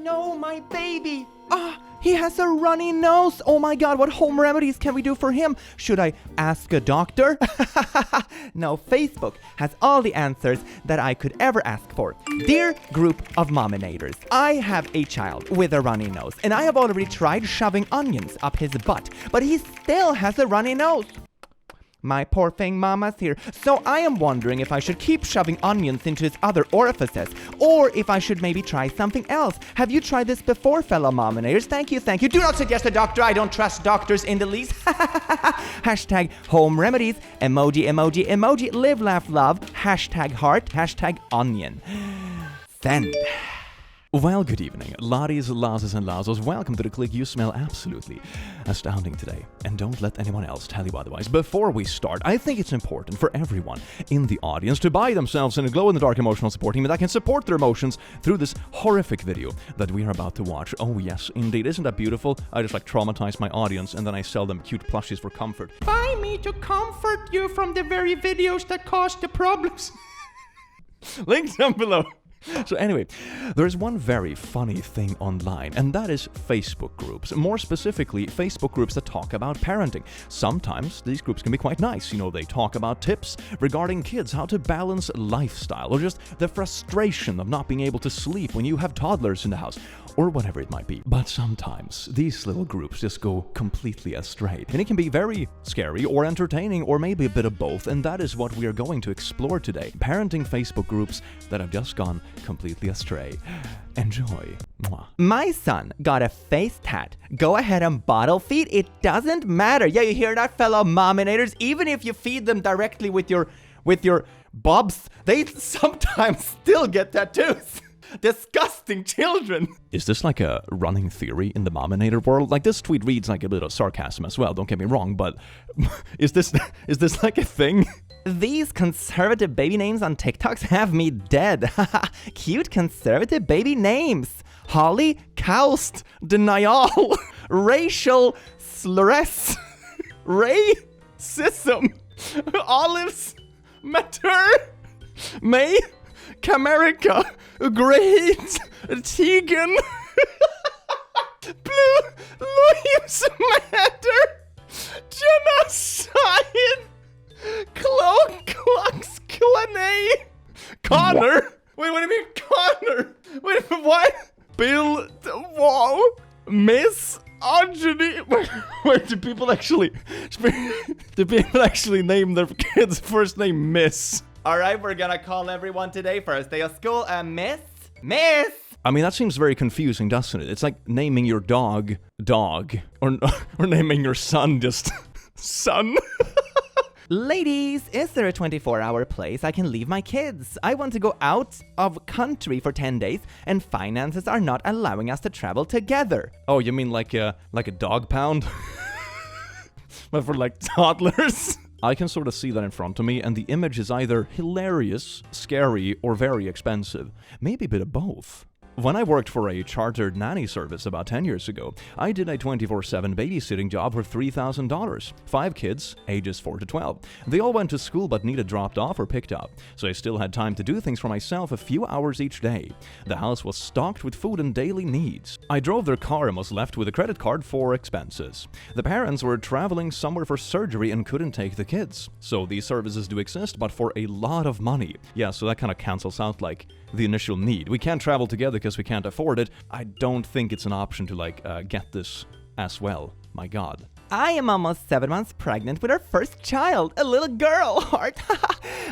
no, my baby! He has a runny nose! Oh my god, what home remedies can we do for him? Should I ask a doctor? No, Facebook has all the answers that I could ever ask for. Dear group of mominators, I have a child with a runny nose, and I have already tried shoving onions up his butt, but he still has a runny nose. My poor thing mama's here. So I am wondering if I should keep shoving onions into his other orifices, or if I should maybe try something else. Have you tried this before, fellow mominators? Thank you. Do not suggest a doctor. I don't trust doctors in the least. Hashtag home remedies. Emoji. Live, laugh, love. Hashtag heart. Hashtag onion. Send. Well, good evening, laddies, lasses, and lassos. Welcome to the click. You smell absolutely astounding today, and don't let anyone else tell you otherwise. Before we start, I think it's important for everyone in the audience to buy themselves a glow-in-the-dark emotional support team that can support their emotions through this horrific video that we are about to watch. Oh yes, indeed. Isn't that beautiful? I just traumatize my audience, and then I sell them cute plushies for comfort. Buy me to comfort you from the very videos that caused the problems. Links down below. So anyway, there's one very funny thing online, and that is Facebook groups. More specifically, Facebook groups that talk about parenting. Sometimes these groups can be quite nice. You know, they talk about tips regarding kids, how to balance lifestyle, or just the frustration of not being able to sleep when you have toddlers in the house, or whatever it might be. But sometimes these little groups just go completely astray, and it can be very scary or entertaining, or maybe a bit of both, and that is what we are going to explore today. Parenting Facebook groups that have just gone completely astray. Enjoy. Mwah. My son got a face tat. Go ahead and bottle feed. It doesn't matter. Yeah, you hear that, fellow mominators? Even if you feed them directly with your bobs, they sometimes still get tattoos. Disgusting children. Is this like a running theory in the mominator world? Like, this tweet reads like a bit of sarcasm as well, don't get me wrong, but is this like a thing? These conservative baby names on TikToks have me dead. Cute conservative baby names. Holly, Coust, Denial, Racial Sluress, Racism, Olives, Mater, May, Camerica, Great, Tegan, Blue Lives Matter, Genocide, Clocks, Q&A, Connor. Wait, what do you mean Connor? Wait, what? Bill, whoa, Miss Anjani. Wait, do people actually name their kids' first name Miss? Alright, we're gonna call everyone today first day of school, Miss. I mean, that seems very confusing, doesn't it? It's like naming your dog, or naming your son just son. Ladies, is there a 24-hour place I can leave my kids? I want to go out of country for 10 days, and finances are not allowing us to travel together. Oh, you mean like a dog pound? But for like toddlers? I can sort of see that in front of me, and the image is either hilarious, scary, or very expensive. Maybe a bit of both. When I worked for a chartered nanny service about 10 years ago, I did a 24/7 babysitting job for $3,000. 5 kids, ages 4 to 12. They all went to school but needed dropped off or picked up, so I still had time to do things for myself a few hours each day. The house was stocked with food and daily needs. I drove their car and was left with a credit card for expenses. The parents were traveling somewhere for surgery and couldn't take the kids. So these services do exist, but for a lot of money. Yeah, so that kind of cancels out like the initial need. We can't travel together because we can't afford it. I don't think it's an option to get this as well. My God. I am almost 7 months pregnant with our first child, a little girl, Heart.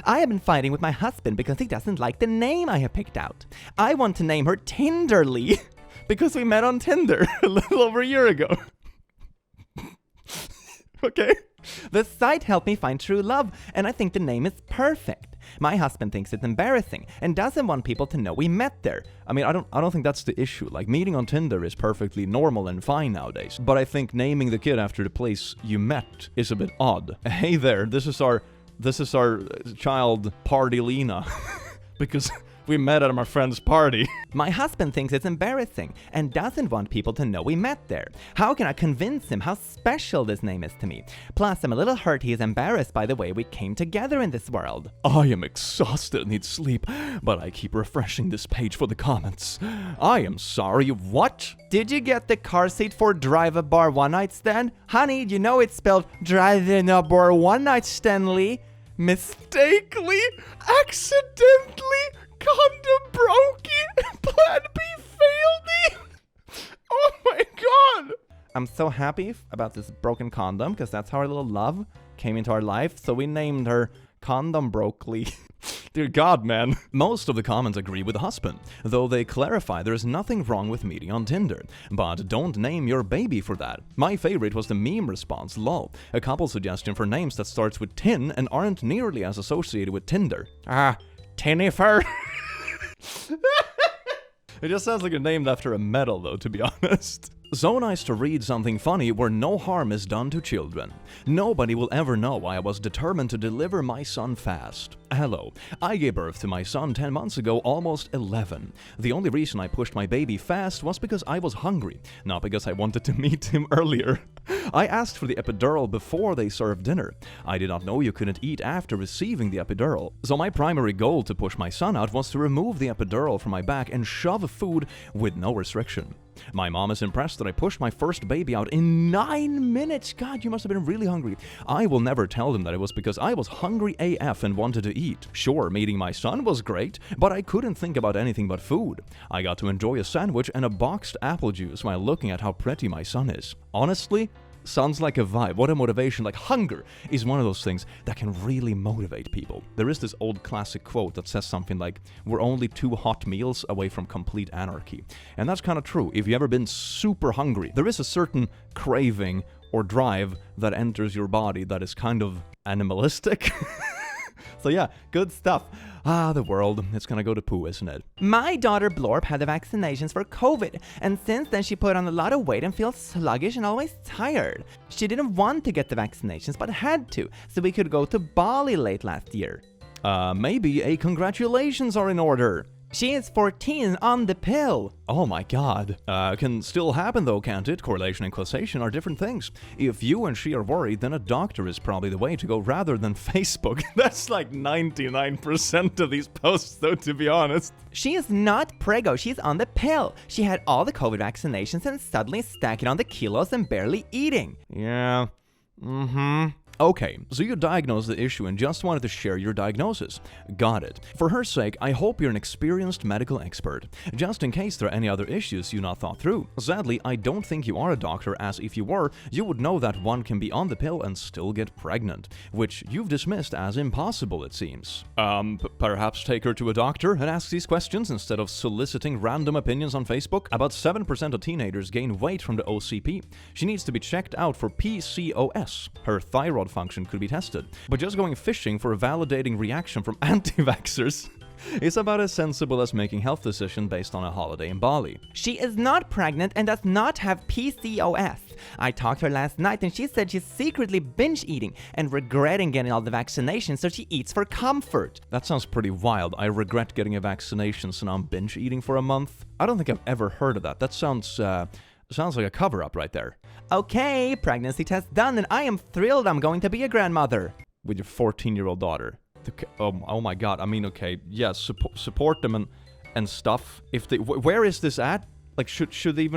I have been fighting with my husband because he doesn't like the name I have picked out. I want to name her Tinderly because we met on Tinder a little over a year ago. Okay. The site helped me find true love, and I think the name is perfect. My husband thinks it's embarrassing and doesn't want people to know we met there. I mean, I don't think that's the issue. Like, meeting on Tinder is perfectly normal and fine nowadays. But I think naming the kid after the place you met is a bit odd. Hey there, this is our child Pardilina. Because We met at my friend's party. My husband thinks it's embarrassing and doesn't want people to know we met there. How can I convince him how special this name is to me? Plus, I'm a little hurt he is embarrassed by the way we came together in this world. I am exhausted and need sleep, but I keep refreshing this page for the comments. I am sorry, what? Did you get the car seat for drive-a-bar one-night stand? Honey, you know it's spelled drive-in-a-bar one-night Stanley. Mistakenly, accidentally, condom broke, plan B failed. Oh my god! I'm so happy about this broken condom, because that's how our little love came into our life, so we named her Condom Brokely. Dear God, man. Most of the comments agree with the husband, though they clarify there is nothing wrong with meeting on Tinder. But don't name your baby for that. My favorite was the meme response, lol. A couple suggestion for names that starts with tin and aren't nearly as associated with Tinder. Tinnifer. It just sounds like you're named after a metal, though, to be honest. So nice to read something funny where no harm is done to children. Nobody will ever know why I was determined to deliver my son fast. Hello, I gave birth to my son 10 months ago, almost 11. The only reason I pushed my baby fast was because I was hungry, not because I wanted to meet him earlier. I asked for the epidural before they served dinner. I did not know you couldn't eat after receiving the epidural. So my primary goal to push my son out was to remove the epidural from my back and shove food with no restriction. My mom is impressed that I pushed my first baby out in 9 minutes. God, you must have been really hungry. I will never tell them that it was because I was hungry AF and wanted to eat. Sure, meeting my son was great, but I couldn't think about anything but food. I got to enjoy a sandwich and a boxed apple juice while looking at how pretty my son is. Honestly, sounds like a vibe. What a motivation. Like, hunger is one of those things that can really motivate people. There is this old classic quote that says something like, we're only 2 hot meals away from complete anarchy. And that's kind of true. If you've ever been super hungry, there is a certain craving or drive that enters your body that is kind of animalistic. So yeah, good stuff. The world, it's gonna go to poo, isn't it? My daughter Blorp had the vaccinations for COVID, and since then she put on a lot of weight and feels sluggish and always tired. She didn't want to get the vaccinations, but had to, so we could go to Bali late last year. Maybe a congratulations are in order. She is 14 on the pill. Oh my god. Can still happen though, can't it? Correlation and causation are different things. If you and she are worried, then a doctor is probably the way to go rather than Facebook. That's like 99% of these posts though, to be honest. She is not preggo, she's on the pill. She had all the COVID vaccinations and suddenly stacking on the kilos and barely eating. Yeah. Okay, so you diagnosed the issue and just wanted to share your diagnosis. Got it. For her sake, I hope you're an experienced medical expert, just in case there are any other issues you not thought through. Sadly, I don't think you are a doctor, as if you were, you would know that one can be on the pill and still get pregnant, which you've dismissed as impossible, it seems. Perhaps take her to a doctor and ask these questions instead of soliciting random opinions on Facebook. About 7% of teenagers gain weight from the OCP. She needs to be checked out for PCOS. Her thyroid function could be tested, but just going fishing for a validating reaction from anti-vaxxers is about as sensible as making health decisions based on a holiday in Bali. She is not pregnant and does not have PCOS. I talked to her last night and she said she's secretly binge eating and regretting getting all the vaccinations, so she eats for comfort. That sounds pretty wild. I regret getting a vaccination, so now I'm binge eating for a month. I don't think I've ever heard of that. That sounds like a cover-up right there. Okay, pregnancy test done, and I am thrilled I'm going to be a grandmother. With your 14-year-old daughter. Okay, oh my god, I mean, okay, yes, support them and stuff. If they, where is this at? Like, should they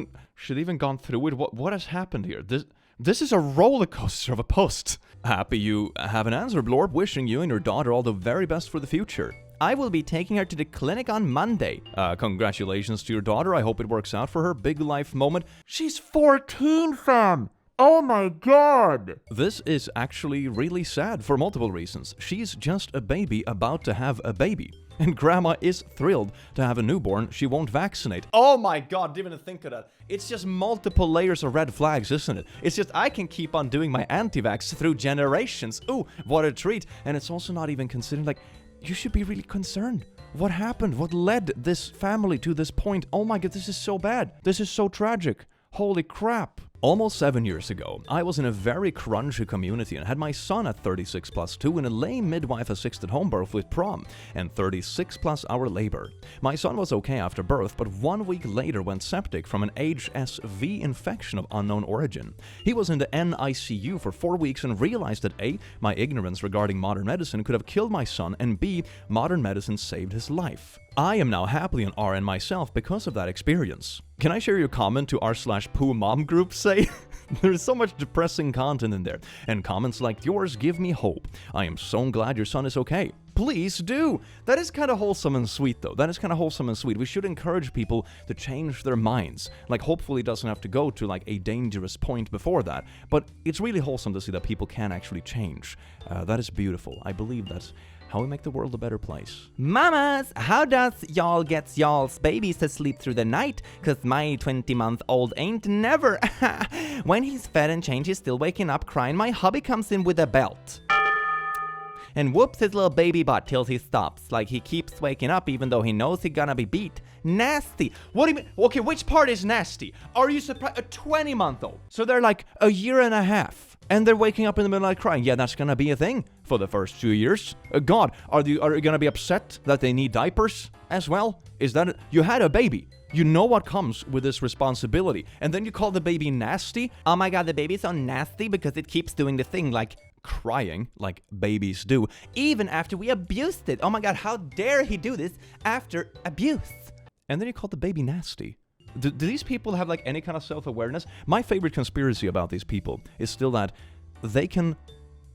even gone through it? What has happened here? This is a roller coaster of a post. Happy you have an answer, Blorb. Wishing you and your daughter all the very best for the future. I will be taking her to the clinic on Monday. Congratulations to your daughter. I hope it works out for her. Big life moment. She's 14, fam! Oh my god! This is actually really sad for multiple reasons. She's just a baby about to have a baby. And grandma is thrilled to have a newborn she won't vaccinate. Oh my god, didn't even think of that. It's just multiple layers of red flags, isn't it? It's just I can keep on doing my anti-vax through generations. Ooh, what a treat. And it's also not even considered like, you should be really concerned. What happened? What led this family to this point? Oh my god, this is so bad. This is so tragic. Holy crap. Almost 7 years ago, I was in a very crunchy community and had my son at 36 plus 2 in a lame midwife-assisted home birth with prom and 36 plus hour labor. My son was okay after birth, but 1 week later went septic from an HSV infection of unknown origin. He was in the NICU for 4 weeks and realized that A, my ignorance regarding modern medicine could have killed my son, and B, modern medicine saved his life. I am now happily an RN myself because of that experience. Can I share your comment to r/poo mom group say? There's so much depressing content in there, and comments like yours give me hope. I am so glad your son is okay. Please do! That is kind of wholesome and sweet though. That is kind of wholesome and sweet. We should encourage people to change their minds. Like, hopefully it doesn't have to go to like a dangerous point before that. But it's really wholesome to see that people can actually change. That is beautiful. I believe that's how we make the world a better place. Mamas, how does y'all gets y'all's babies to sleep through the night? Cause my 20-month-old ain't never. When he's fed and changed, he's still waking up crying. My hubby comes in with a belt and whoops his little baby butt till he stops. Like, he keeps waking up even though he knows he's gonna be beat. Nasty. What do you mean? Okay, which part is nasty? Are you surprised? A 20-month-old. So they're like a year and a half. And they're waking up in the middle of the night crying. Yeah, that's gonna be a thing for the first 2 years. God, are you gonna be upset that they need diapers as well? Is that it? You had a baby. You know what comes with this responsibility. And then you call the baby nasty? Oh my god, the baby's so nasty because it keeps doing the thing like crying like babies do. Even after we abused it. Oh my god, how dare he do this after abuse? And then you call the baby nasty. Do these people have like any kind of self-awareness? My favorite conspiracy about these people is still that they can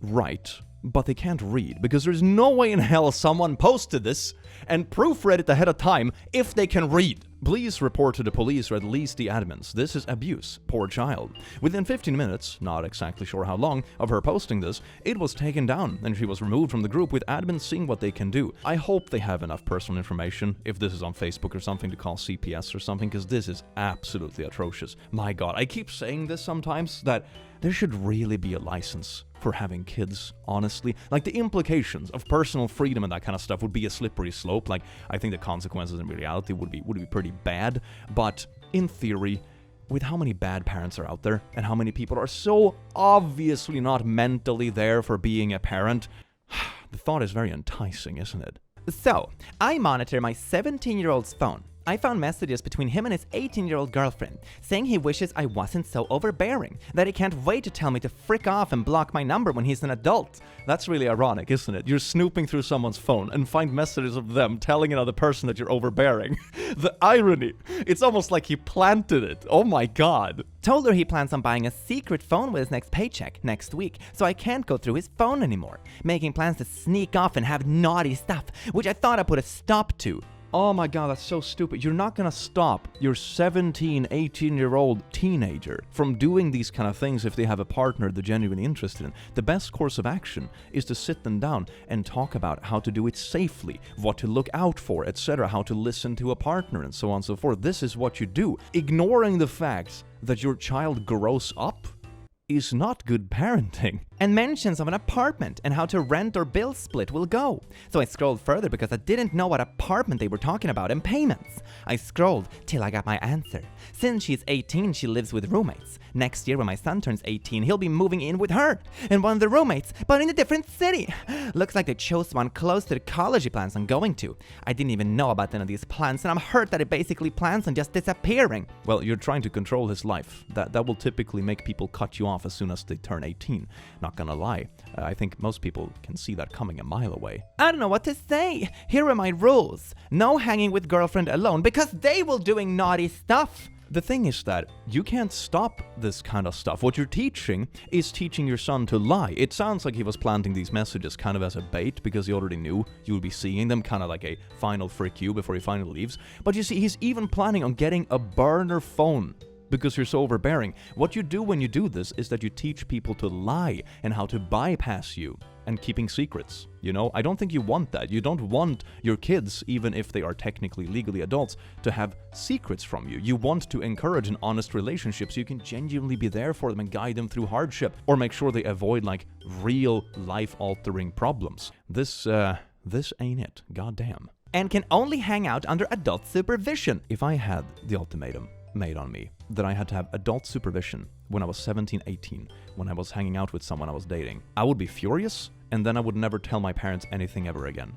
write, but they can't read, because there's no way in hell someone posted this and proofread it ahead of time if they can read. Please report to the police or at least the admins. This is abuse. Poor child. Within 15 minutes, not exactly sure how long, of her posting this, it was taken down and she was removed from the group with admins seeing what they can do. I hope they have enough personal information, if this is on Facebook or something, to call CPS or something, because this is absolutely atrocious. My god, I keep saying this sometimes, that there should really be a license for having kids, honestly. Like, the implications of personal freedom and that kind of stuff would be a slippery slope. Like, I think the consequences in reality would be pretty bad, but in theory, with how many bad parents are out there and how many people are so obviously not mentally there for being a parent, the thought is very enticing, isn't it? So, I monitor my 17-year-old's phone. I found messages between him and his 18-year-old girlfriend, saying he wishes I wasn't so overbearing, that he can't wait to tell me to frick off and block my number when he's an adult. That's really ironic, isn't it? You're snooping through someone's phone and find messages of them telling another person that you're overbearing. The irony. It's almost like he planted it. Oh my god. Told her he plans on buying a secret phone with his next paycheck next week, so I can't go through his phone anymore. Making plans to sneak off and have naughty stuff, which I thought I put a stop to. Oh my god, that's so stupid. You're not gonna stop your 17, 18-year-old teenager from doing these kind of things if they have a partner they're genuinely interested in. The best course of action is to sit them down and talk about how to do it safely, what to look out for, etc., how to listen to a partner, and so on and so forth. This is what you do. Ignoring the fact that your child grows up is not good parenting. And mentions of an apartment and how to rent or bill split will go. So I scrolled further because I didn't know what apartment they were talking about and payments. I scrolled till I got my answer. Since she's 18, she lives with roommates. Next year when my son turns 18, he'll be moving in with her and one of the roommates, but in a different city. Looks like they chose one close to the college he plans on going to. I didn't even know about any of these plans, and I'm hurt that he basically plans on just disappearing. Well, you're trying to control his life. That will typically make people cut you off as soon as they turn 18. Not gonna lie, I think most people can see that coming a mile away. I don't know what to say. Here are my rules. No hanging with girlfriend alone, because they will doing naughty stuff. The thing is that you can't stop this kind of stuff. What you're teaching is teaching your son to lie. It sounds like he was planting these messages kind of as a bait because he already knew you would be seeing them, kind of like a final frick you before he finally leaves. But you see, he's even planning on getting a burner phone because you're so overbearing. What you do when you do this is that you teach people to lie and how to bypass you and keeping secrets. You know, I don't think you want that. You don't want your kids, even if they are technically legally adults, to have secrets from you. You want to encourage an honest relationship so you can genuinely be there for them and guide them through hardship, or make sure they avoid like real life-altering problems. This ain't it. Goddamn. And can only hang out under adult supervision. If I had the ultimatum made on me that I had to have adult supervision when I was 17, 18, when I was hanging out with someone I was dating. I would be furious, and then I would never tell my parents anything ever again.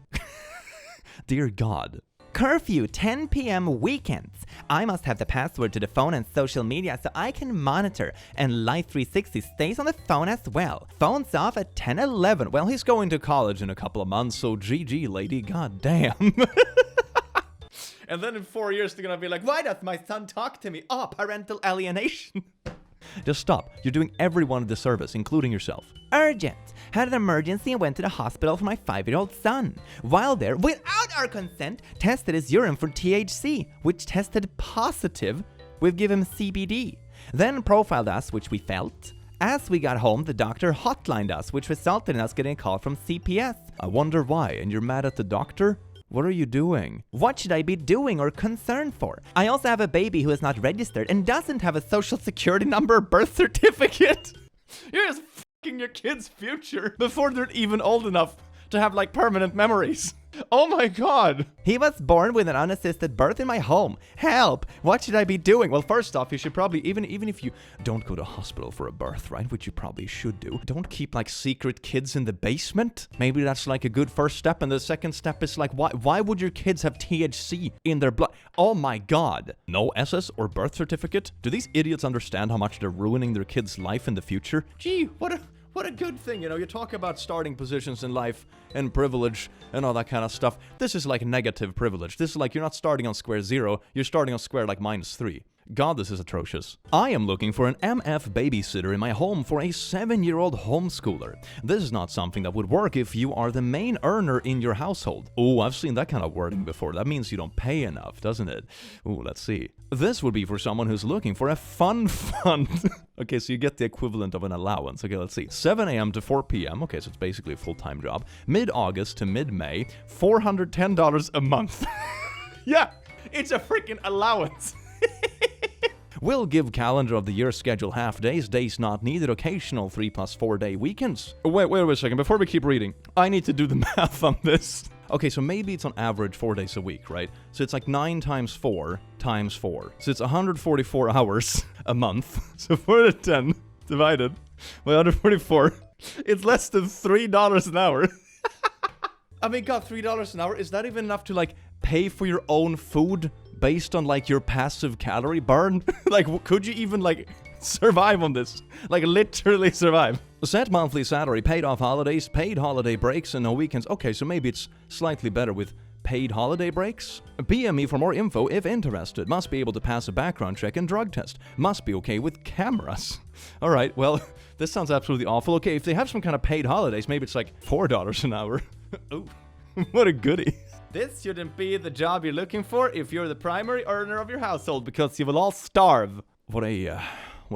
Dear God. Curfew, 10 p.m. weekends. I must have the password to the phone and social media so I can monitor, and Life 360 stays on the phone as well. Phone's off at 10:11. Well, he's going to college in a couple of months, so GG, lady, god damn. And then in 4 years, they're gonna be like, why does my son talk to me? Oh, parental alienation. Just stop. You're doing everyone a disservice, including yourself. Urgent. Had an emergency and went to the hospital for my 5-year-old son. While there, without our consent, tested his urine for THC, which tested positive. We've given him CBD. Then profiled us, which we felt. As we got home, the doctor hotlined us, which resulted in us getting a call from CPS. I wonder why, and you're mad at the doctor? What are you doing? What should I be doing or concerned for? I also have a baby who is not registered and doesn't have a social security number or birth certificate. You're just fucking your kid's future before they're even old enough to have like permanent memories. Oh my god. He was born with an unassisted birth in my home. Help! What should I be doing? Well, first off, you should probably, even if you don't go to hospital for a birth, right, which you probably should do, don't keep like secret kids in the basement. Maybe that's like a good first step, and the second step is like, why would your kids have THC in their blood? Oh my god. No SS or birth certificate? Do these idiots understand how much they're ruining their kid's life in the future? Gee, what a good thing, you know, you talk about starting positions in life and privilege and all that kind of stuff. This is like negative privilege. This is like you're not starting on square 0, you're starting on square like -3. God, this is atrocious. I am looking for an MF babysitter in my home for a 7-year-old homeschooler. This is not something that would work if you are the main earner in your household. Oh, I've seen that kind of wording before. That means you don't pay enough, doesn't it? Oh, let's see. This would be for someone who's looking for a fun fund. Okay, so you get the equivalent of an allowance. Okay, let's see. 7 a.m. to 4 p.m. Okay, so it's basically a full-time job. Mid-August to mid-May. $410 a month. Yeah, it's a freaking allowance. Will give calendar of the year schedule half days, days not needed, occasional 3+4 day weekends. Wait a second, before we keep reading, I need to do the math on this. Okay, so maybe it's on average 4 days a week, right? So it's like 9 times 4 times 4. So it's 144 hours a month. So 410 divided by 144, it's less than $3 an hour. I mean, God, $3 an hour, is that even enough to like pay for your own food? Based on like your passive calorie burn? Like, could you even like survive on this? Like literally survive. Set monthly salary, paid off holidays, paid holiday breaks, and no weekends. Okay, so maybe it's slightly better with paid holiday breaks? PM me for more info if interested. Must be able to pass a background check and drug test. Must be okay with cameras. Alright, well, this sounds absolutely awful. Okay, if they have some kind of paid holidays, maybe it's like $4 an hour. Oh, what a goodie. This shouldn't be the job you're looking for if you're the primary earner of your household, because you will all starve. What a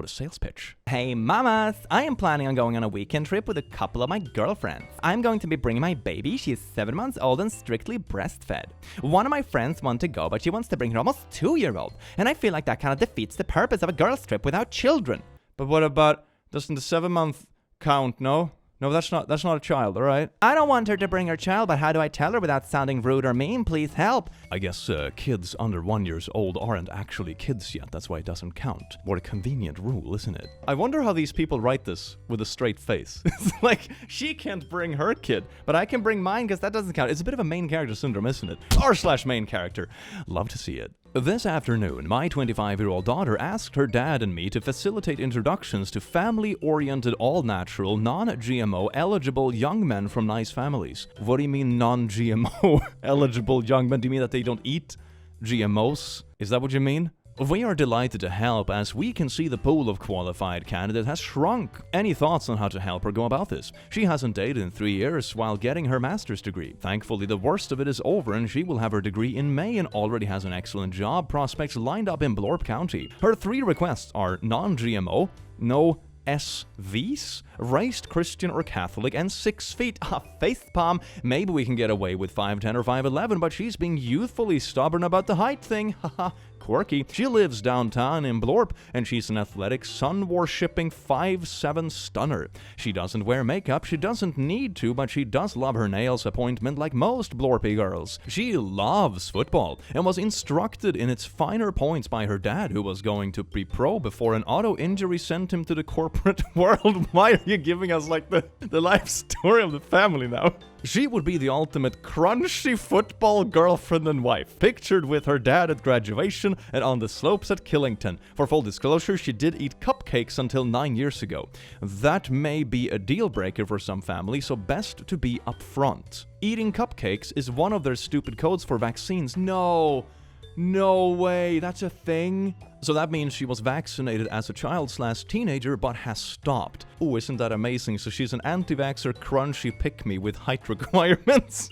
sales pitch. Hey mamas, I am planning on going on a weekend trip with a couple of my girlfriends. I'm going to be bringing my baby. She is 7 months old and strictly breastfed. One of my friends wants to go, but she wants to bring her almost 2-year-old. And I feel like that kind of defeats the purpose of a girls trip without children. But what about, doesn't the 7-month count, no? No, that's not a child, alright? I don't want her to bring her child, but how do I tell her without sounding rude or mean? Please help. I guess kids under 1 year old aren't actually kids yet. That's why it doesn't count. What a convenient rule, isn't it? I wonder how these people write this with a straight face. It's like, she can't bring her kid, but I can bring mine because that doesn't count. It's a bit of a main character syndrome, isn't it? R/main character. Love to see it. This afternoon, my 25-year-old daughter asked her dad and me to facilitate introductions to family-oriented, all-natural, non-GMO eligible young men from nice families. What do you mean non-GMO eligible young men? Do you mean that they don't eat GMOs? Is that what you mean? We are delighted to help, as we can see the pool of qualified candidates has shrunk. Any thoughts on how to help her go about this? She hasn't dated in 3 years while getting her master's degree. Thankfully, the worst of it is over and she will have her degree in May and already has an excellent job prospects lined up in Blorp County. Her 3 requests are non-GMO, no SVs, raised Christian or Catholic, and 6 feet. Facepalm. Maybe we can get away with 5'10 or 5'11, but she's being youthfully stubborn about the height thing. Haha. Quirky. She lives downtown in Blorp, and she's an athletic, sun-worshipping 5'7 stunner. She doesn't wear makeup, she doesn't need to, but she does love her nails appointment like most Blorpy girls. She loves football, and was instructed in its finer points by her dad, who was going to be pro before an auto injury sent him to the corporate world. Why are you giving us like the life story of the family now? She would be the ultimate crunchy football girlfriend and wife, pictured with her dad at graduation and on the slopes at Killington. For full disclosure, she did eat cupcakes until 9 years ago. That may be a deal breaker for some families, so best to be upfront. Eating cupcakes is one of their stupid codes for vaccines. No way, that's a thing? So that means she was vaccinated as a child/teenager but has stopped. Oh, isn't that amazing? So she's an anti-vaxxer crunchy pick-me with height requirements.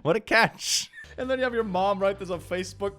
What a catch. And then you have your mom write this on Facebook.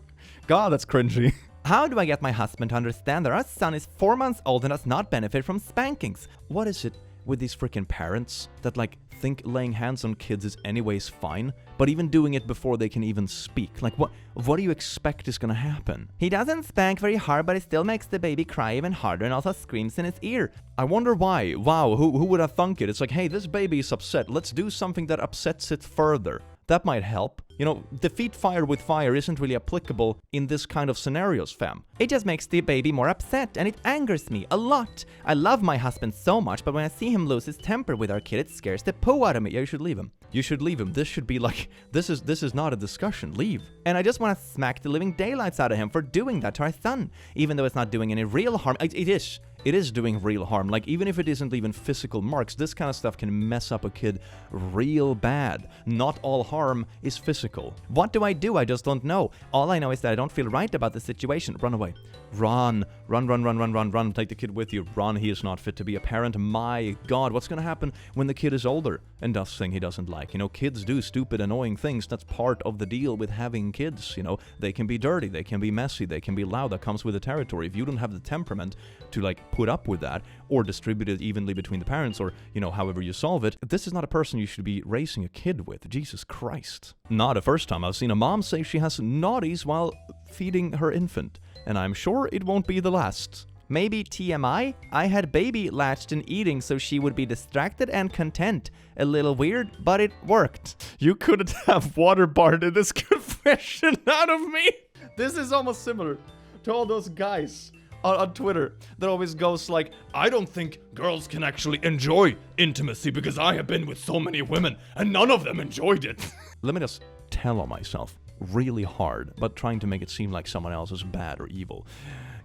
God, that's cringy. How do I get my husband to understand that our son is 4 months old and does not benefit from spankings? What is it with these freaking parents that like think laying hands on kids is anyways fine, but even doing it before they can even speak? Like what do you expect is gonna happen? He doesn't spank very hard, but it still makes the baby cry even harder and also screams in his ear. I wonder why. Wow, who would have thunk it? It's like, hey, this baby is upset. Let's do something that upsets it further. That might help. You know, defeat fire with fire isn't really applicable in this kind of scenarios, fam. It just makes the baby more upset, and it angers me a lot. I love my husband so much, but when I see him lose his temper with our kid, it scares the poo out of me. Yeah, you should leave him. You should leave him. This should be like, this is not a discussion. Leave. And I just want to smack the living daylights out of him for doing that to our son, even though it's not doing any real harm. It is doing real harm. Like, even if it isn't even physical marks, this kind of stuff can mess up a kid real bad. Not all harm is physical. What do? I just don't know. All I know is that I don't feel right about the situation. Run away. Run. Take the kid with you. Run. He is not fit to be a parent. My God, what's gonna happen when the kid is older and does things he doesn't like? You know, kids do stupid, annoying things. That's part of the deal with having kids. You know, they can be dirty, they can be messy, they can be loud. That comes with the territory. If you don't have the temperament to like put up with that or distribute it evenly between the parents, or, you know, however you solve it, this is not a person you should be raising a kid with. Jesus Christ. Not a first time I've seen a mom say she has naughties while feeding her infant, and I'm sure it won't be the last. Maybe TMI? I had baby latched in eating so she would be distracted and content. A little weird, but it worked. You couldn't have waterboarded this confession out of me. This is almost similar to all those guys on Twitter that always goes like, I don't think girls can actually enjoy intimacy because I have been with so many women and none of them enjoyed it. Let me just tell on myself really hard, but trying to make it seem like someone else is bad or evil.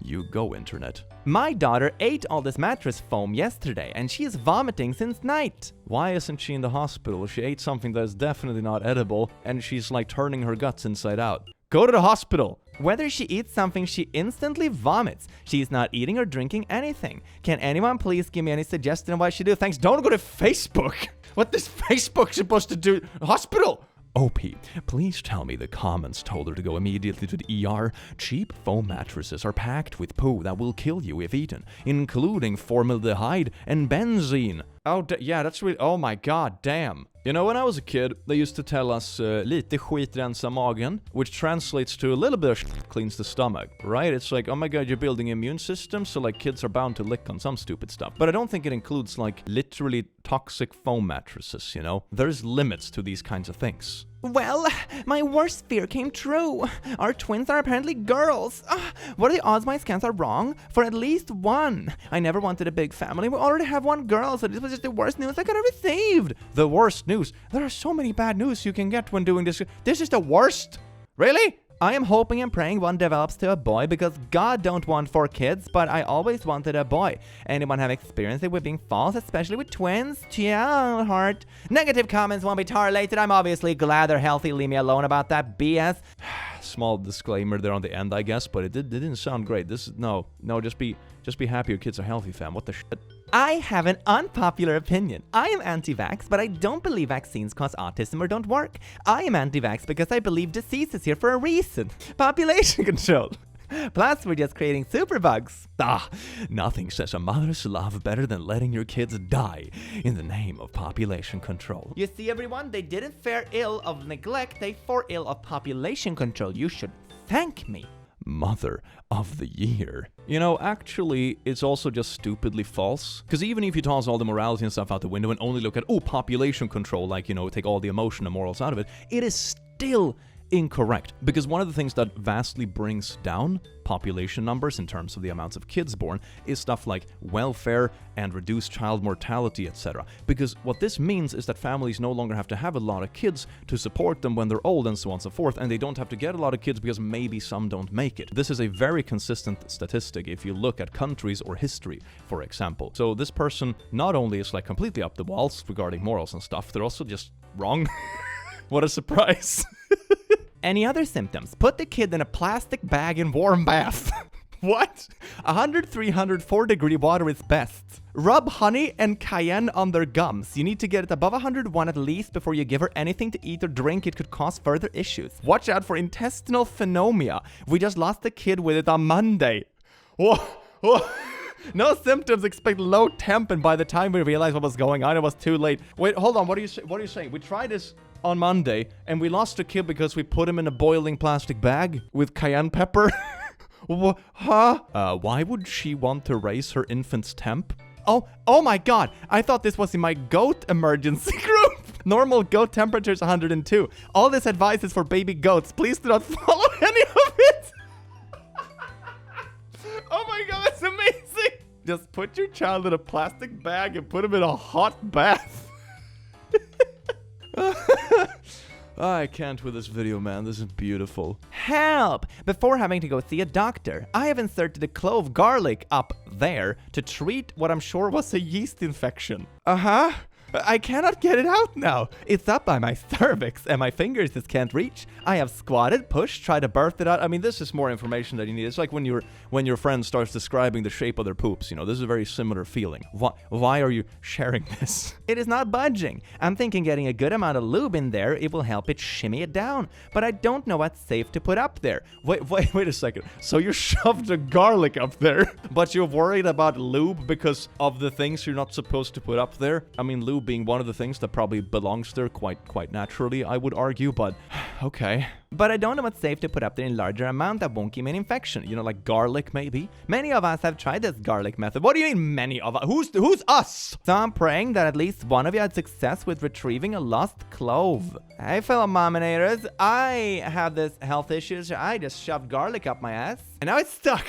You go, internet. My daughter ate all this mattress foam yesterday and she is vomiting since night. Why isn't she in the hospital? She ate something that is definitely not edible and she's like turning her guts inside out. Go to the hospital. Whether she eats something, she instantly vomits. She's not eating or drinking anything. Can anyone please give me any suggestion why she do? Thanks. Don't go to Facebook. What is Facebook supposed to do? Hospital. OP, please tell me the comments told her to go immediately to the ER. Cheap foam mattresses are packed with poo that will kill you if eaten, including formaldehyde and benzene. Oh, yeah, that's really... Oh my God, damn. You know, when I was a kid, they used to tell us lite skit rensa magen, which translates to a little bit of shit cleans the stomach, right? It's like, oh my God, you're building immune system, so like kids are bound to lick on some stupid stuff. But I don't think it includes like literally toxic foam mattresses, you know? There's limits to these kinds of things. Well, my worst fear came true. Our twins are apparently girls. What are the odds my scans are wrong? For at least one. I never wanted a big family. We already have one girl, so this was just the worst news I could have received. The worst news? There are so many bad news you can get when doing this. This is the worst? Really? I am hoping and praying one develops to a boy because God don't want 4 kids, but I always wanted a boy. Anyone have experience with being false, especially with twins? Yeah, heart. Negative comments won't be tolerated. I'm obviously glad they're healthy. Leave me alone about that BS. Small disclaimer there on the end, I guess, but it didn't sound great. This is no, just be happy your kids are healthy, fam. What the shit? I have an unpopular opinion. I am anti-vax, but I don't believe vaccines cause autism or don't work. I am anti-vax because I believe disease is here for a reason. Population control. Plus, we're just creating superbugs. Nothing says a mother's love better than letting your kids die in the name of population control. You see, everyone, they didn't fare ill of neglect, they fare ill of population control. You should thank me. Mother of the year. You know, actually, it's also just stupidly false. Because even if you toss all the morality and stuff out the window and only look at, population control, like, take all the emotion and morals out of it, it is still incorrect. Because one of the things that vastly brings down population numbers in terms of the amounts of kids born is stuff like welfare and reduced child mortality, etc. Because what this means is that families no longer have to have a lot of kids to support them when they're old and so on and so forth, and they don't have to get a lot of kids because maybe some don't make it. This is a very consistent statistic if you look at countries or history, for example. So this person not only is like completely up the walls regarding morals and stuff, they're also just wrong. What a surprise. Any other symptoms? Put the kid in a plastic bag in warm bath. What? 100, 300, 4-degree water is best. Rub honey and cayenne on their gums. You need to get it above 101 at least before you give her anything to eat or drink. It could cause further issues. Watch out for intestinal phenomena. We just lost a kid with it on Monday. Whoa. No symptoms, expect low temp, and by the time we realized what was going on, it was too late. Wait, hold on, what are you saying? We tried this on Monday, and we lost a kid because we put him in a boiling plastic bag with cayenne pepper? Huh? Why would she want to raise her infant's temp? Oh my god, I thought this was in my goat emergency group. Normal goat temperature is 102. All this advice is for baby goats. Please do not follow any of it. Oh my god, that's amazing. Just put your child in a plastic bag and put him in a hot bath. I can't with this video, man. This is beautiful. Help! Before having to go see a doctor, I have inserted a clove garlic up there to treat what I'm sure was a yeast infection. I cannot get it out now. It's up by my cervix and my fingers just can't reach. I have squatted, pushed, tried to birth it out. I mean, this is more information that you need. It's like when your friend starts describing the shape of their poops. This is a very similar feeling. Why are you sharing this? It is not budging. I'm thinking getting a good amount of lube in there, it will help it shimmy it down. But I don't know what's safe to put up there. Wait a second. So you shoved the garlic up there, but you're worried about lube because of the things you're not supposed to put up there? I mean, lube being one of the things that probably belongs there quite naturally, I would argue, but okay. But I don't know what's safe to put up there in larger amount that won't give me an infection. Like garlic, maybe? Many of us have tried this garlic method. What do you mean many of us? Who's us? So I'm praying that at least one of you had success with retrieving a lost clove. Hey, fellow mominators, I have this health issues. I just shoved garlic up my ass, and now it's stuck.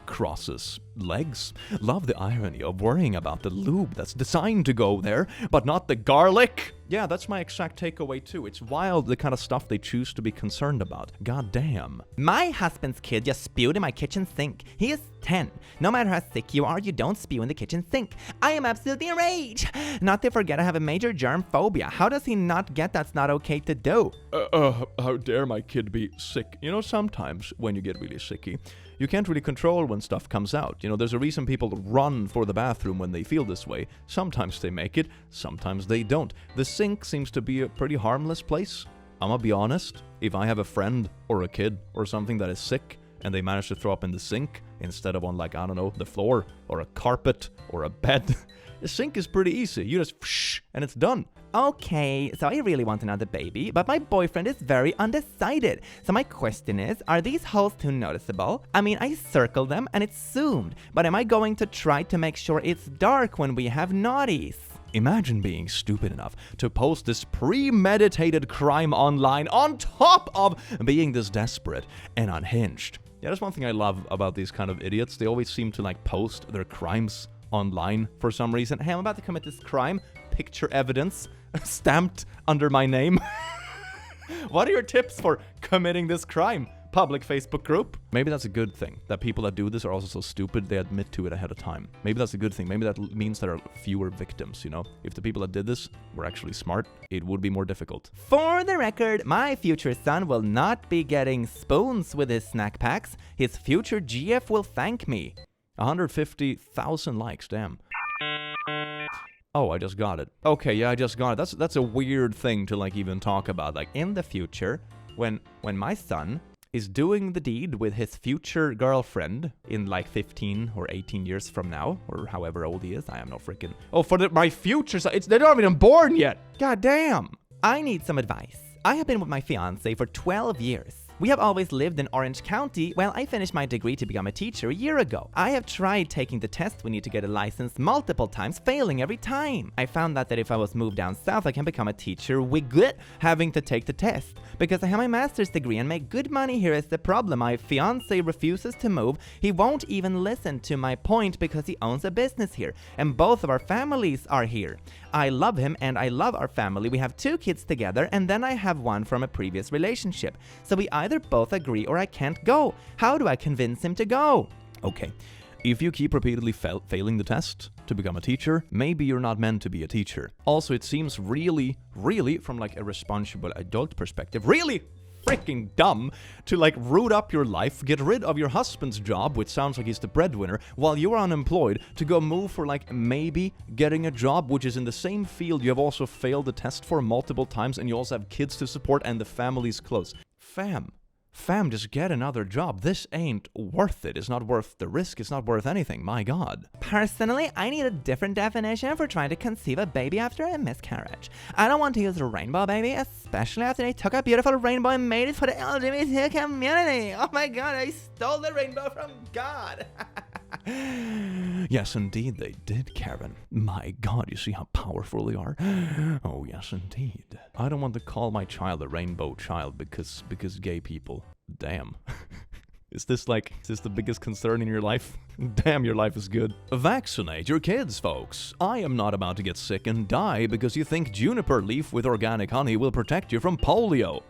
Crosses legs. Love the irony of worrying about the lube that's designed to go there, but not the garlic. Yeah, that's my exact takeaway too. It's wild the kind of stuff they choose to be concerned about. God damn. My husband's kid just spewed in my kitchen sink. He is 10. No matter how sick you are, you don't spew in the kitchen sink. I am absolutely enraged. Not to forget I have a major germ phobia. How does he not get that's not okay to do? How dare my kid be sick? Sometimes when you get really sicky, you can't really control when stuff comes out. There's a reason people run for the bathroom when they feel this way. Sometimes they make it, sometimes they don't. The sink seems to be a pretty harmless place. I'm gonna be honest, if I have a friend or a kid or something that is sick and they manage to throw up in the sink instead of on, like, I don't know, the floor or a carpet or a bed, the sink is pretty easy. You just whoosh, and it's done. Okay, so I really want another baby, but my boyfriend is very undecided. So my question is, are these holes too noticeable? I mean, I circled them and it's zoomed, but am I going to try to make sure it's dark when we have naughties? Imagine being stupid enough to post this premeditated crime online on top of being this desperate and unhinged. Yeah, that's one thing I love about these kind of idiots. They always seem to, like, post their crimes online for some reason. Hey, I'm about to commit this crime. Picture evidence stamped under my name. What are your tips for committing this crime? Public Facebook group? Maybe that's a good thing, that people that do this are also so stupid they admit to it ahead of time. Maybe that's a good thing. Maybe that means there are fewer victims, If the people that did this were actually smart, it would be more difficult. For the record, my future son will not be getting spoons with his snack packs. His future GF will thank me. 150,000 likes, damn. Oh, I just got it. Okay, yeah, I just got it. That's a weird thing to, like, even talk about. Like, in the future, when my son is doing the deed with his future girlfriend in like 15 or 18 years from now, or however old he is. I am no freaking... Oh, for my future... They're not even born yet! God damn! I need some advice. I have been with my fiancé for 12 years. We have always lived in Orange County. Well, I finished my degree to become a teacher a year ago. I have tried taking the test we need to get a license multiple times, failing every time. I found that if I was moved down south, I can become a teacher without having to take the test. Because I have my master's degree and make good money here is the problem. My fiancé refuses to move. He won't even listen to my point because he owns a business here. And both of our families are here. I love him and I love our family. We have 2 kids together and then I have one from a previous relationship. So we either both agree or I can't go. How do I convince him to go? Okay, if you keep repeatedly failing the test to become a teacher, maybe you're not meant to be a teacher. Also, it seems really, from like a responsible adult perspective, really freaking dumb to like root up your life, get rid of your husband's job, which sounds like he's the breadwinner, while you're unemployed, to go move for like maybe getting a job which is in the same field you have also failed the test for multiple times, and you also have kids to support and the family's close. Fam, just get another job. This ain't worth it. It's not worth the risk. It's not worth anything. My God. Personally, I need a different definition for trying to conceive a baby after a miscarriage. I don't want to use a rainbow baby, especially after they took a beautiful rainbow and made it for the LGBT community. Oh my God, I stole the rainbow from God. Yes, indeed they did, Kevin. My God, you see how powerful they are? Oh, yes, indeed. I don't want to call my child a rainbow child because gay people. Damn. Is this the biggest concern in your life? Damn, your life is good. Vaccinate your kids, folks. I am not about to get sick and die because you think juniper leaf with organic honey will protect you from polio.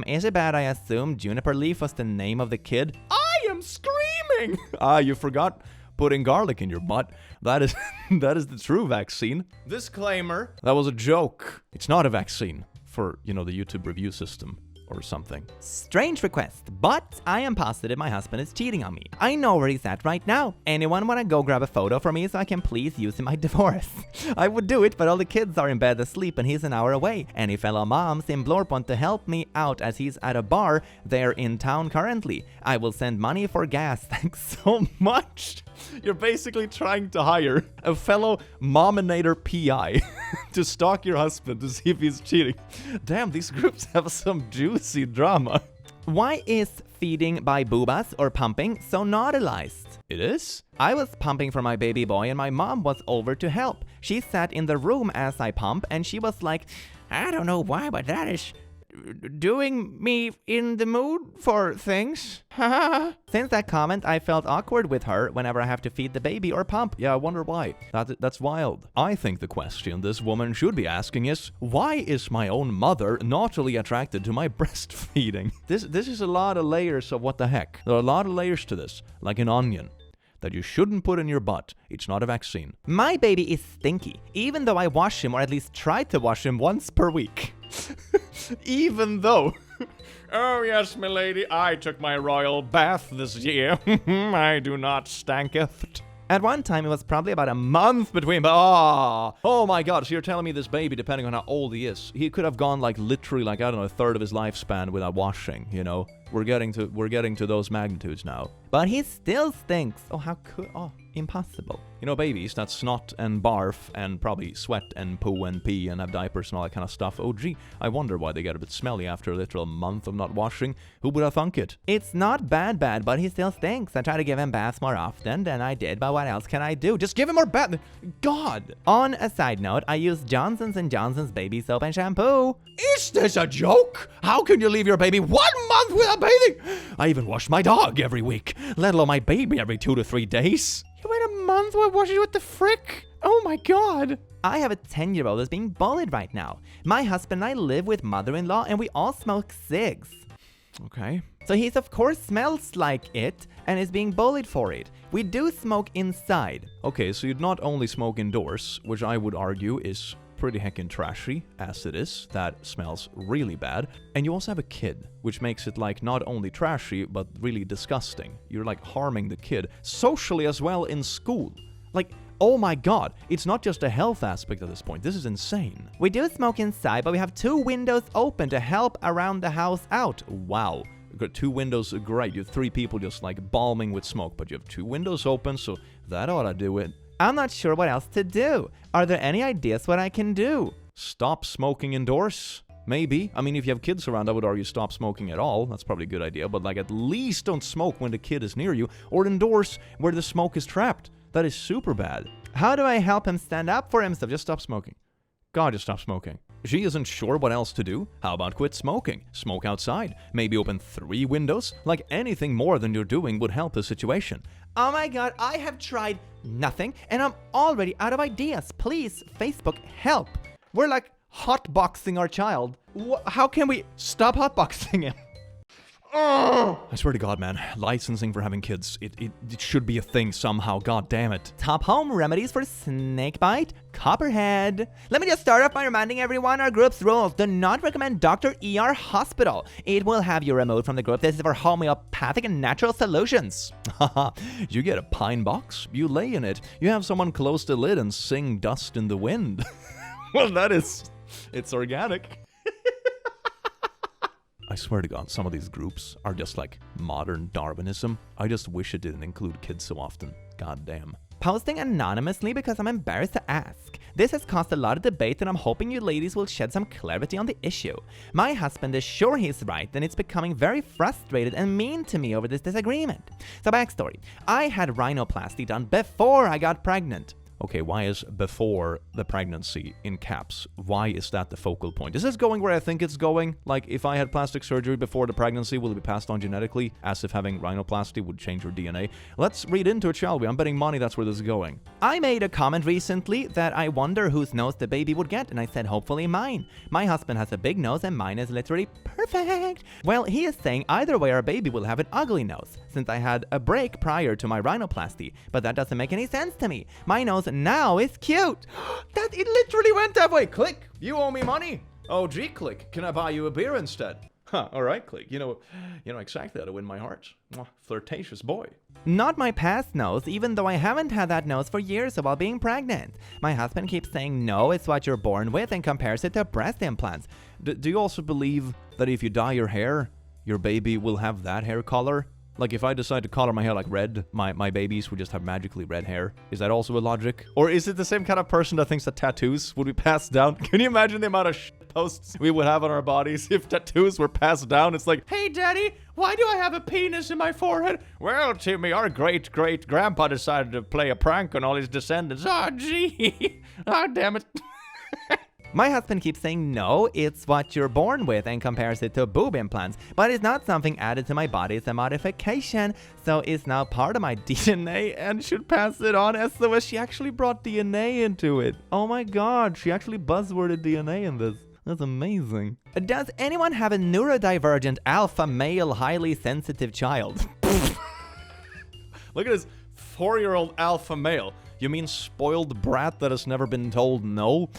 Is it bad I assume juniper leaf was the name of the kid? I am screaming! You forgot putting garlic in your butt. That is the true vaccine. Disclaimer. That was a joke. It's not a vaccine for, the YouTube review system or something. Strange request, but I am positive my husband is cheating on me. I know where he's at right now. Anyone wanna go grab a photo for me so I can please use in my divorce? I would do it, but all the kids are in bed asleep and he's an hour away. Any fellow moms in Blorp want to help me out as he's at a bar there in town currently. I will send money for gas. Thanks so much. You're basically trying to hire a fellow mominator PI to stalk your husband to see if he's cheating. Damn, these groups have some juicy drama. Why is feeding by boobas or pumping so nautilized? It is? I was pumping for my baby boy and my mom was over to help. She sat in the room as I pump and she was like, I don't know why, but that is doing me in the mood for things. Since that comment, I felt awkward with her whenever I have to feed the baby or pump. Yeah, I wonder why. That's wild. I think the question this woman should be asking is, why is my own mother naughtily attracted to my breastfeeding? This is a lot of layers of what the heck. There are a lot of layers to this, like an onion that you shouldn't put in your butt. It's not a vaccine. My baby is stinky, even though I wash him, or at least try to wash him once per week. Even though. Oh yes, milady, I took my royal bath this year. I do not stanketh. At one time, it was probably about a month between, oh my God, so you're telling me this baby, depending on how old he is, he could have gone like literally like, I don't know, a third of his lifespan without washing, We're getting to those magnitudes now. But he still stinks. Oh, how could, impossible. Babies that snot and barf and probably sweat and poo and pee and have diapers and all that kind of stuff. Oh gee, I wonder why they get a bit smelly after a literal month of not washing. Who would have thunk it? It's not bad, but he still stinks. I try to give him baths more often than I did, but what else can I do? Just give him more bath. God. On a side note, I use Johnson's & Johnson's baby soap and shampoo. Is this a joke? How can you leave your baby 1 month without bathing? I even wash my dog every week, let alone my baby every 2 to 3 days. You wait a month while washing what the frick? Oh my God. I have a 10-year-old that's being bullied right now. My husband and I live with mother-in-law and we all smoke cigs. Okay. So he's of course smells like it and is being bullied for it. We do smoke inside. Okay, so you'd not only smoke indoors, which I would argue is pretty heckin' trashy, as it is, that smells really bad, and you also have a kid, which makes it like not only trashy, but really disgusting. You're like harming the kid, socially as well in school. Like, oh my God, it's not just a health aspect at this point, this is insane. We do smoke inside, but we have 2 windows open to help around the house out. Wow. got 2 windows, great. You have 3 people just like balming with smoke, but you have 2 windows open, so that ought to do it. I'm not sure what else to do. Are there any ideas what I can do? Stop smoking indoors. Maybe. I mean, if you have kids around, I would argue stop smoking at all. That's probably a good idea. But like, at least don't smoke when the kid is near you, or indoors where the smoke is trapped. That is super bad. How do I help him stand up for himself? Just stop smoking. God, just stop smoking. She isn't sure what else to do? How about quit smoking? Smoke outside. Maybe open 3 windows? Like, anything more than you're doing would help the situation. Oh my god, I have tried nothing, and I'm already out of ideas. Please, Facebook, help. We're like hotboxing our child. How can we stop hotboxing him? I swear to God, man, licensing for having kids, it should be a thing somehow, god damn it. Top home remedies for snakebite, copperhead. Let me just start off by reminding everyone our group's rules. Do not recommend Dr. ER Hospital. It will have you removed from the group. This is for homeopathic and natural solutions. Haha, you get a pine box, you lay in it, you have someone close the lid and sing Dust in the Wind. Well, it's organic. I swear to God, some of these groups are just like modern Darwinism. I just wish it didn't include kids so often. God damn. Posting anonymously because I'm embarrassed to ask. This has caused a lot of debate and I'm hoping you ladies will shed some clarity on the issue. My husband is sure he's right and it's becoming very frustrated and mean to me over this disagreement. So backstory, I had rhinoplasty done before I got pregnant. Okay, why is before the pregnancy in caps? Why is that the focal point? Is this going where I think it's going? Like, if I had plastic surgery before the pregnancy, will it be passed on genetically? As if having rhinoplasty would change your DNA? Let's read into it, shall we? I'm betting money that's where this is going. I made a comment recently that I wonder whose nose the baby would get, and I said hopefully mine. My husband has a big nose and mine is literally perfect. Well, he is saying either way our baby will have an ugly nose, since I had a break prior to my rhinoplasty, but that doesn't make any sense to me. My nose now is cute. That it literally went that way. Click, you owe me money. Oh gee, Click, can I buy you a beer instead? Huh, all right, Click, you know exactly how to win my heart. Flirtatious boy. Not my past nose, even though I haven't had that nose for years while being pregnant. My husband keeps saying no, it's what you're born with, and compares it to breast implants. Do you also believe that if you dye your hair, your baby will have that hair color? Like, if I decide to color my hair like red, my babies would just have magically red hair. Is that also a logic? Or is it the same kind of person that thinks that tattoos would be passed down? Can you imagine the amount of posts we would have on our bodies if tattoos were passed down? It's like, hey, Daddy, why do I have a penis in my forehead? Well, Timmy, our great-great-grandpa decided to play a prank on all his descendants. Oh, gee. Oh, damn it. My husband keeps saying no, it's what you're born with, and compares it to boob implants, but it's not something added to my body, it's a modification, so it's now part of my DNA and should pass it on. SOS, she actually brought DNA into it. Oh my god, she actually buzzworded DNA in this. That's amazing. Does anyone have a neurodivergent alpha male highly sensitive child? Look at this 4-year-old alpha male. You mean spoiled brat that has never been told no?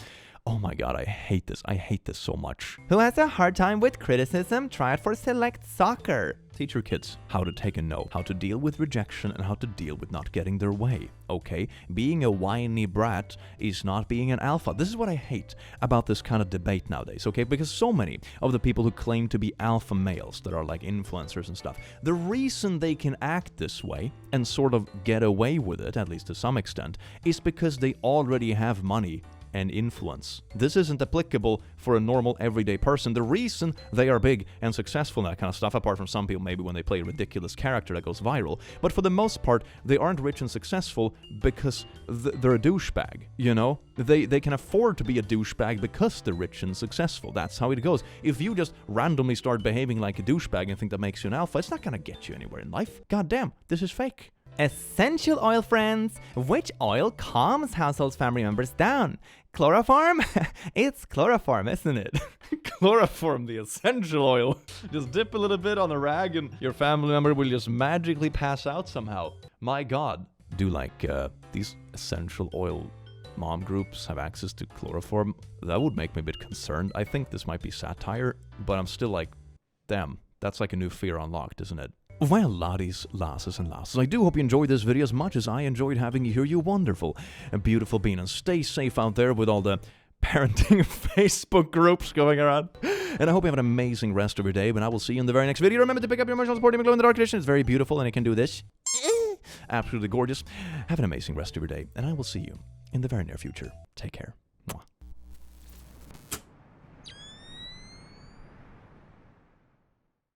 Oh my god, I hate this. I hate this so much. Who has a hard time with criticism? Try it for select soccer. Teach your kids how to take a no, how to deal with rejection, and how to deal with not getting their way, okay? Being a whiny brat is not being an alpha. This is what I hate about this kind of debate nowadays, okay? Because so many of the people who claim to be alpha males that are like influencers and stuff, the reason they can act this way and sort of get away with it, at least to some extent, is because they already have money and influence. This isn't applicable for a normal everyday person. The reason they are big and successful in that kind of stuff, apart from some people maybe when they play a ridiculous character that goes viral, but for the most part, they aren't rich and successful because they're a douchebag, you know? They can afford to be a douchebag because they're rich and successful. That's how it goes. If you just randomly start behaving like a douchebag and think that makes you an alpha, it's not gonna get you anywhere in life. God damn, this is fake. Essential oil, friends. Which oil calms household family members down? Chloroform? It's chloroform, isn't it? Chloroform, the essential oil. Just dip a little bit on the rag and your family member will just magically pass out somehow. My god. Do like these essential oil mom groups have access to chloroform? That would make me a bit concerned. I think this might be satire, but I'm still like, damn, that's like a new fear unlocked, isn't it? Well, laddies, lasses, and lasses, I do hope you enjoyed this video as much as I enjoyed having you here, you wonderful and beautiful being, and stay safe out there with all the parenting Facebook groups going around. And I hope you have an amazing rest of your day, but I will see you in the very next video. Remember to pick up your emotional support glow in the dark edition. It's very beautiful, and it can do this. Absolutely gorgeous. Have an amazing rest of your day, and I will see you in the very near future. Take care.